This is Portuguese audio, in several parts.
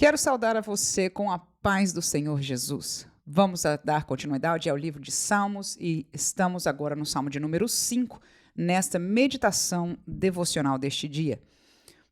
Quero saudar a você com a paz do Senhor Jesus. Vamos dar continuidade ao livro de Salmos e estamos agora no Salmo de número 5, nesta meditação devocional deste dia.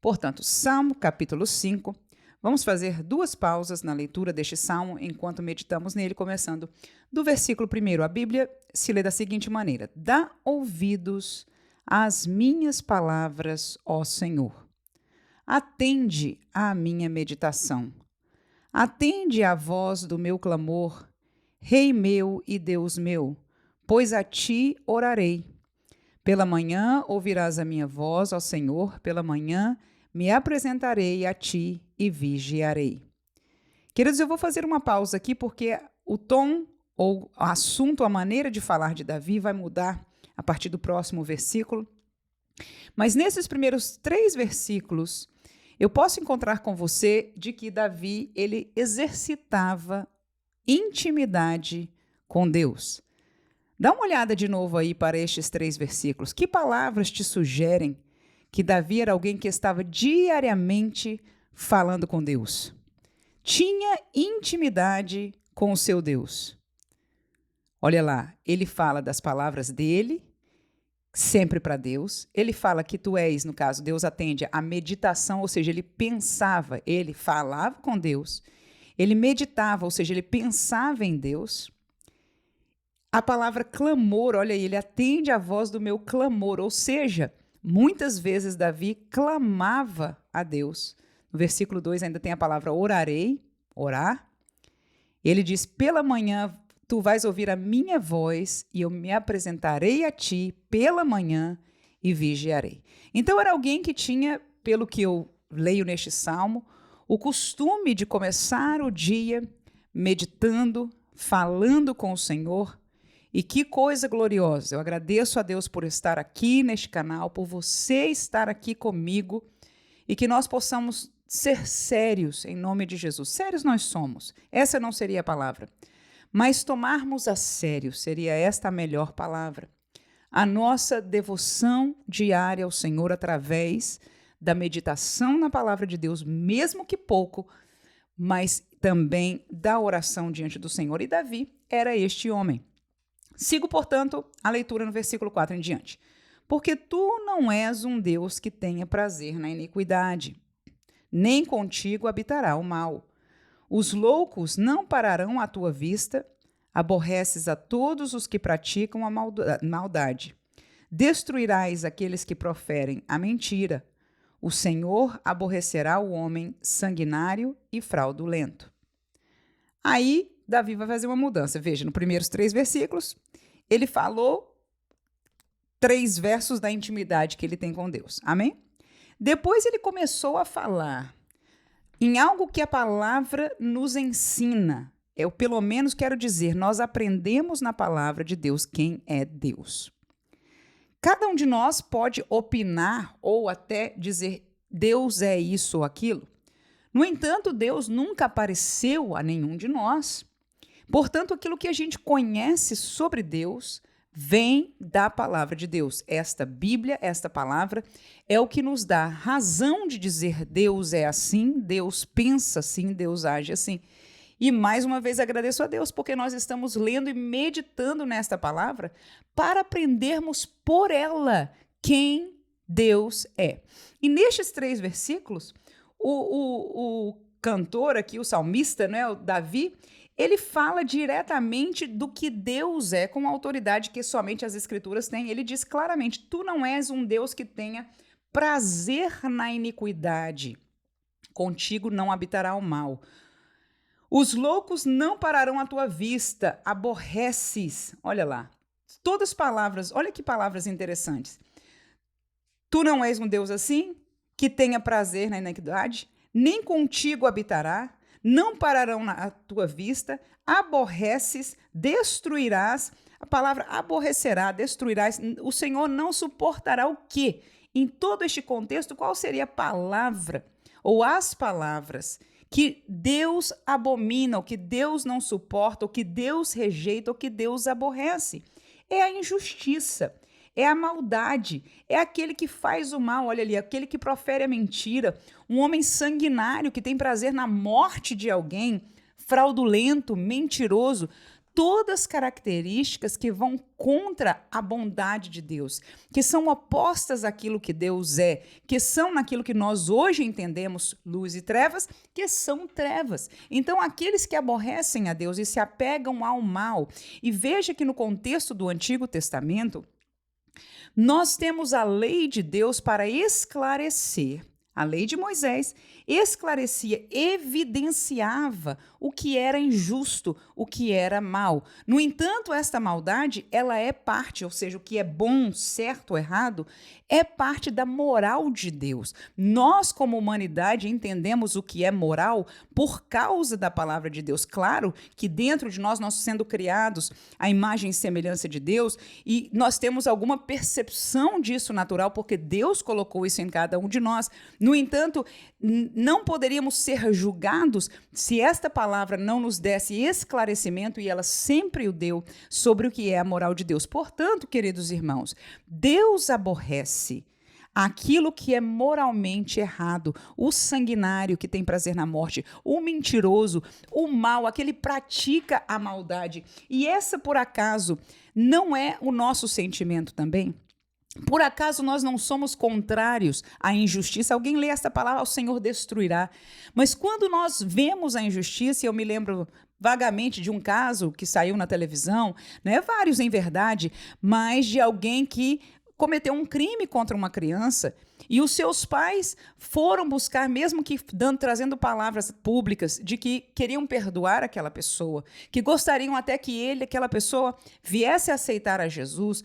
Portanto, Salmo capítulo 5. Vamos fazer duas pausas na leitura deste salmo enquanto meditamos nele, começando do versículo 1. A Bíblia se lê da seguinte maneira: Dá ouvidos às minhas palavras, ó Senhor. Atende à minha meditação. Atende à voz do meu clamor, Rei meu e Deus meu, pois a ti orarei. Pela manhã ouvirás a minha voz, ó Senhor, pela manhã me apresentarei a ti e vigiarei. Queridos, eu vou fazer uma pausa aqui porque o tom ou o assunto, a maneira de falar de Davi vai mudar a partir do próximo versículo. Mas nesses primeiros 3 versículos, eu posso encontrar com você de que Davi, ele exercitava intimidade com Deus. Dá uma olhada de novo aí para estes 3 versículos. Que palavras te sugerem que Davi era alguém que estava diariamente falando com Deus? Tinha intimidade com o seu Deus. Olha lá, ele fala das palavras dele, sempre para Deus. Ele fala que tu és, no caso, Deus atende a meditação, ou seja, ele pensava, ele falava com Deus, ele meditava, ou seja, ele pensava em Deus. A palavra clamor, olha aí, ele atende a voz do meu clamor, ou seja, muitas vezes Davi clamava a Deus. No versículo 2 ainda tem a palavra orarei, orar. Ele diz, pela manhã tu vais ouvir a minha voz e eu me apresentarei a ti pela manhã e vigiarei. Então era alguém que tinha, pelo que eu leio neste salmo, o costume de começar o dia meditando, falando com o Senhor. E que coisa gloriosa! Eu agradeço a Deus por estar aqui neste canal, por você estar aqui comigo e que nós possamos ser sérios em nome de Jesus. Sérios nós somos, essa não seria a palavra. Mas tomarmos a sério, seria esta a melhor palavra. A nossa devoção diária ao Senhor através da meditação na palavra de Deus, mesmo que pouco, mas também da oração diante do Senhor. E Davi era este homem. Sigo, portanto, a leitura no versículo 4 em diante. Porque tu não és um Deus que tenha prazer na iniquidade, nem contigo habitará o mal. Os loucos não pararão à tua vista, aborreces a todos os que praticam a maldade. Destruirás aqueles que proferem a mentira. O Senhor aborrecerá o homem sanguinário e fraudulento. Aí, Davi vai fazer uma mudança. Veja, nos primeiros 3 versículos, ele falou 3 versos da intimidade que ele tem com Deus. Amém? Depois ele começou a falar em algo que a palavra nos ensina. Eu, pelo menos, quero dizer, nós aprendemos na palavra de Deus quem é Deus. Cada um de nós pode opinar ou até dizer Deus é isso ou aquilo. No entanto, Deus nunca apareceu a nenhum de nós. Portanto, aquilo que a gente conhece sobre Deus vem da palavra de Deus. Esta Bíblia, esta palavra, é o que nos dá razão de dizer Deus é assim, Deus pensa assim, Deus age assim. E mais uma vez agradeço a Deus, porque nós estamos lendo e meditando nesta palavra para aprendermos por ela quem Deus é. E nestes 3 versículos, o cantor aqui, o salmista, né, o Davi, ele fala diretamente do que Deus é, com a autoridade que somente as Escrituras têm. Ele diz claramente, tu não és um Deus que tenha prazer na iniquidade. Contigo não habitará o mal. Os loucos não pararão à tua vista, aborreces. Olha lá, todas palavras, olha que palavras interessantes. Tu não és um Deus assim, que tenha prazer na iniquidade, nem contigo habitará, não pararão à tua vista, aborreces, destruirás. A palavra aborrecerá, destruirás. O Senhor não suportará o quê? Em todo este contexto, qual seria a palavra ou as palavras que Deus abomina, o que Deus não suporta, o que Deus rejeita, o que Deus aborrece? É a injustiça, é a maldade, é aquele que faz o mal, olha ali, aquele que profere a mentira, um homem sanguinário que tem prazer na morte de alguém, fraudulento, mentiroso, todas características que vão contra a bondade de Deus, que são opostas àquilo que Deus é, que são naquilo que nós hoje entendemos luz e trevas, que são trevas. Então, aqueles que aborrecem a Deus e se apegam ao mal, e veja que no contexto do Antigo Testamento, nós temos a lei de Deus para esclarecer. A lei de Moisés esclarecia, evidenciava o que era injusto, o que era mal. No entanto, esta maldade, ela é parte, ou seja, o que é bom, certo ou errado, é parte da moral de Deus. Nós, como humanidade, entendemos o que é moral por causa da palavra de Deus. Claro que dentro de nós sendo criados à imagem e semelhança de Deus, e nós temos alguma percepção disso natural, porque Deus colocou isso em cada um de nós. No entanto, não poderíamos ser julgados se esta palavra não nos desse esclarecimento, e ela sempre o deu, sobre o que é a moral de Deus. Portanto, queridos irmãos, Deus aborrece aquilo que é moralmente errado, o sanguinário que tem prazer na morte, o mentiroso, o mal, aquele que pratica a maldade. E essa, por acaso, não é o nosso sentimento também? Por acaso nós não somos contrários à injustiça? Alguém lê esta palavra, o Senhor destruirá. Mas quando nós vemos a injustiça, eu me lembro vagamente de um caso que saiu na televisão, né, vários em verdade, mas de alguém que cometeu um crime contra uma criança e os seus pais foram buscar, mesmo que trazendo palavras públicas de que queriam perdoar aquela pessoa, que gostariam até que aquela pessoa viesse a aceitar a Jesus,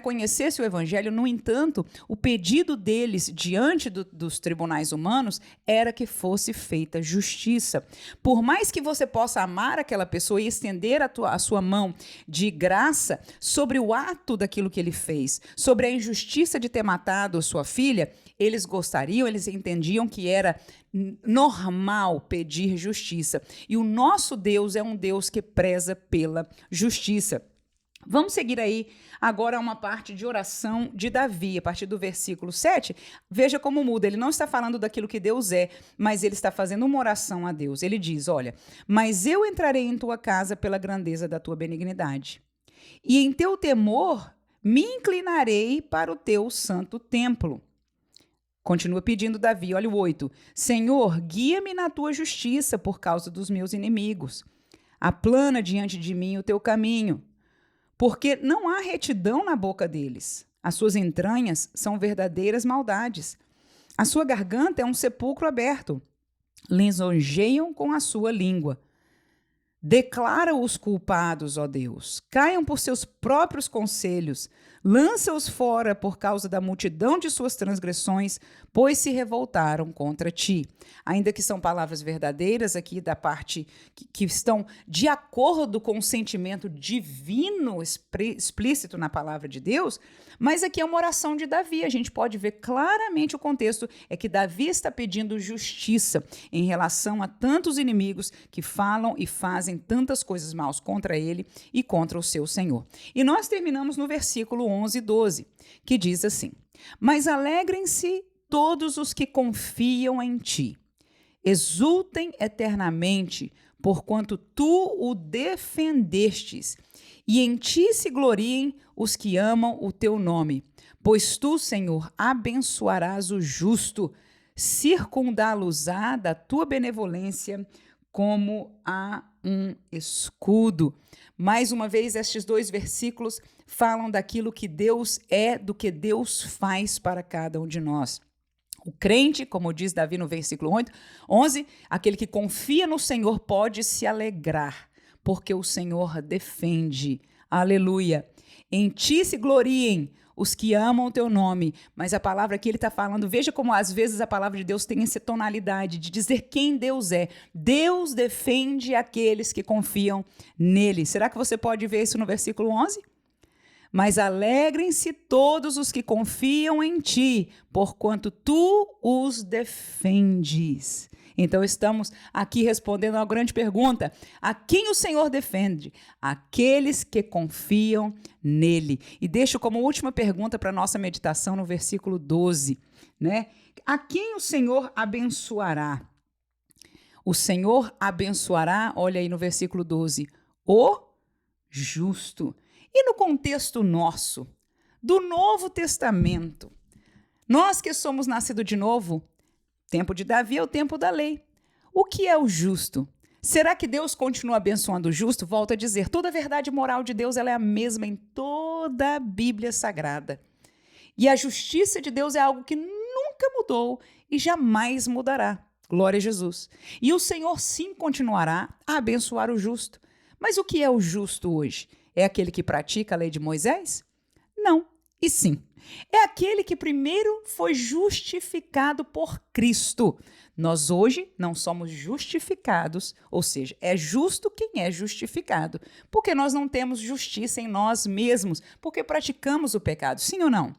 conhecesse o evangelho. No entanto, o pedido deles diante dos tribunais humanos era que fosse feita justiça. Por mais que você possa amar aquela pessoa e estender a sua mão de graça sobre o ato daquilo que ele fez, sobre a injustiça de ter matado a sua filha, eles entendiam que era normal pedir justiça. E o nosso Deus é um Deus que preza pela justiça. Vamos seguir aí agora uma parte de oração de Davi, a partir do versículo 7. Veja como muda. Ele não está falando daquilo que Deus é, mas ele está fazendo uma oração a Deus. Ele diz, olha, mas eu entrarei em tua casa pela grandeza da tua benignidade, e em teu temor me inclinarei para o teu santo templo. Continua pedindo Davi, olha o 8. Senhor, guia-me na tua justiça por causa dos meus inimigos. Aplana diante de mim o teu caminho, porque não há retidão na boca deles. As suas entranhas são verdadeiras maldades. A sua garganta é um sepulcro aberto. Lisonjeiam com a sua língua. Declara os culpados, ó Deus. Caiam por seus próprios conselhos. Lança-os fora por causa da multidão de suas transgressões, pois se revoltaram contra ti. Ainda que são palavras verdadeiras aqui da parte que estão de acordo com o sentimento divino explícito na palavra de Deus, mas aqui é uma oração de Davi. A gente pode ver claramente o contexto, é que Davi está pedindo justiça em relação a tantos inimigos que falam e fazem tantas coisas maus contra ele e contra o seu Senhor. E nós terminamos no versículo 11 e 12, que diz assim: mas alegrem-se todos os que confiam em ti, exultem eternamente, porquanto tu o defendestes, e em ti se gloriem os que amam o teu nome. Pois tu, Senhor, abençoarás o justo, circundá-los-á da tua benevolência como a um escudo. Mais uma vez, estes dois versículos falam daquilo que Deus é, do que Deus faz para cada um de nós. O crente, como diz Davi no versículo 11, aquele que confia no Senhor pode se alegrar, porque o Senhor defende. Aleluia. Em ti se gloriem os que amam o teu nome. Mas a palavra que ele está falando, veja como às vezes a palavra de Deus tem essa tonalidade de dizer quem Deus é. Deus defende aqueles que confiam nele. Será que você pode ver isso no versículo 11? Mas alegrem-se todos os que confiam em ti, porquanto tu os defendes. Então estamos aqui respondendo a uma grande pergunta: a quem o Senhor defende? Aqueles que confiam nele. E deixo como última pergunta para a nossa meditação no versículo 12, né? A quem o Senhor abençoará? O Senhor abençoará, olha aí no versículo 12, o justo. E no contexto nosso, do Novo Testamento, nós que somos nascidos de novo, tempo de Davi é o tempo da lei. O que é o justo? Será que Deus continua abençoando o justo? Volto a dizer, toda a verdade moral de Deus ela é a mesma em toda a Bíblia Sagrada. E a justiça de Deus é algo que nunca mudou e jamais mudará. Glória a Jesus. E o Senhor sim continuará a abençoar o justo. Mas o que é o justo hoje? É aquele que pratica a lei de Moisés? Não, e sim. É aquele que primeiro foi justificado por Cristo. Nós hoje não somos justificados, ou seja, é justo quem é justificado, porque nós não temos justiça em nós mesmos, porque praticamos o pecado, sim ou não?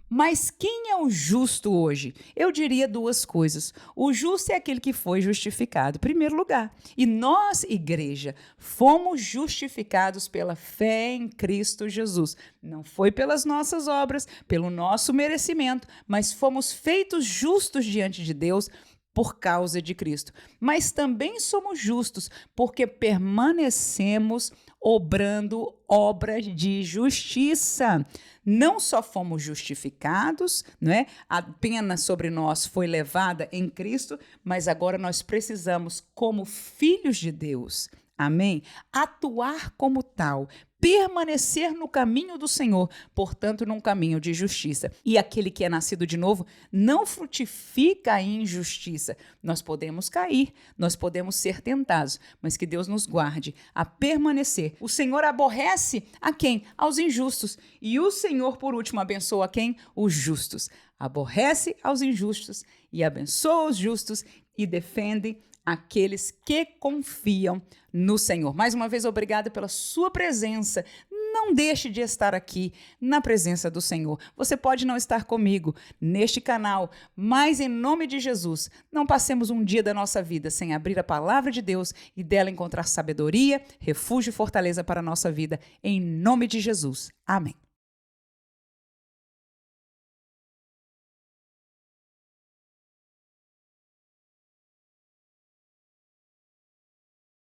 Mas quem é o justo hoje? Eu diria duas coisas. O justo é aquele que foi justificado, em primeiro lugar. E nós, igreja, fomos justificados pela fé em Cristo Jesus. Não foi pelas nossas obras, pelo nosso merecimento, mas fomos feitos justos diante de Deus por causa de Cristo. Mas também somos justos porque permanecemos obrando obras de justiça. Não só fomos justificados, não é? A pena sobre nós foi levada em Cristo, mas agora nós precisamos, como filhos de Deus, amém? Atuar como tal, permanecer no caminho do Senhor, portanto, num caminho de justiça. E aquele que é nascido de novo não frutifica a injustiça. Nós podemos cair, nós podemos ser tentados, mas que Deus nos guarde a permanecer. O Senhor aborrece a quem? Aos injustos. E o Senhor, por último, abençoa a quem? Os justos. Aborrece aos injustos e abençoa os justos e defende aqueles que confiam no Senhor. Mais uma vez, obrigada pela sua presença. Não deixe de estar aqui na presença do Senhor. Você pode não estar comigo neste canal, mas em nome de Jesus, não passemos um dia da nossa vida sem abrir a palavra de Deus e dela encontrar sabedoria, refúgio e fortaleza para a nossa vida. Em nome de Jesus. Amém.